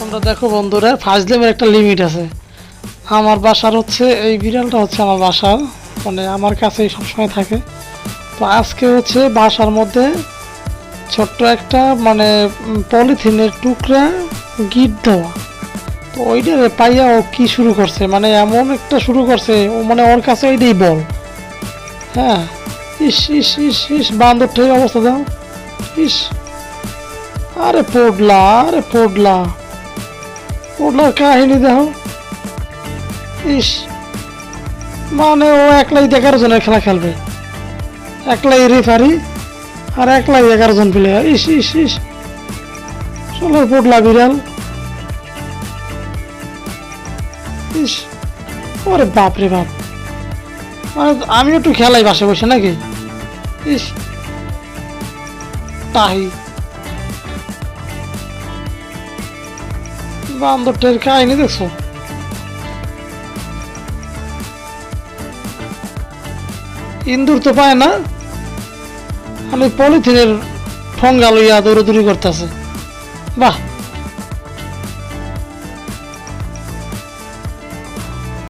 তোমরা দেখো বন্ধুরা, ফাজলেমের একটা লিমিট আছে। আমার বাসার হচ্ছে এই বিড়ালটা হচ্ছে আমার বাসার, মানে আমার কাছেই সবসময় থাকে। তো আজকে হচ্ছে বাসার মধ্যে ছোট্ট একটা মানে পলিথিনের টুকরা গিট দেওয়া। তো ওইটারে পাইয়া ও কি শুরু করছে, মানে এমন একটা শুরু করছে, ও মানে ওর কাছে ওইটাই বল। হ্যাঁ, ইস ইস ইস ইস বান্দরটার অবস্থা দাও। ইস, আরে পড়লা, আরে পড়লা, পড়লার কাহিনী দেখো। ইস, মানে ও একলাই 11 জনের খেলা খেলবে, একলাই রেফারি আর একলাই 11 জন প্লেয়ার। ইস ইস ইস, চলো পড়লা বিড়াল। ইস, ওরে বাপ রে বাপ, মানে আমি একটু খেলাই বাসে বসে নাকি। ইস, তাহি বান্দরটার কাহিনী দেখছো। ইন্দুর তো পায় না, আমি পলিথিনের ঠঙ্গা লইয়া দৌড়াদৌড়ি করতেছে। বাহ,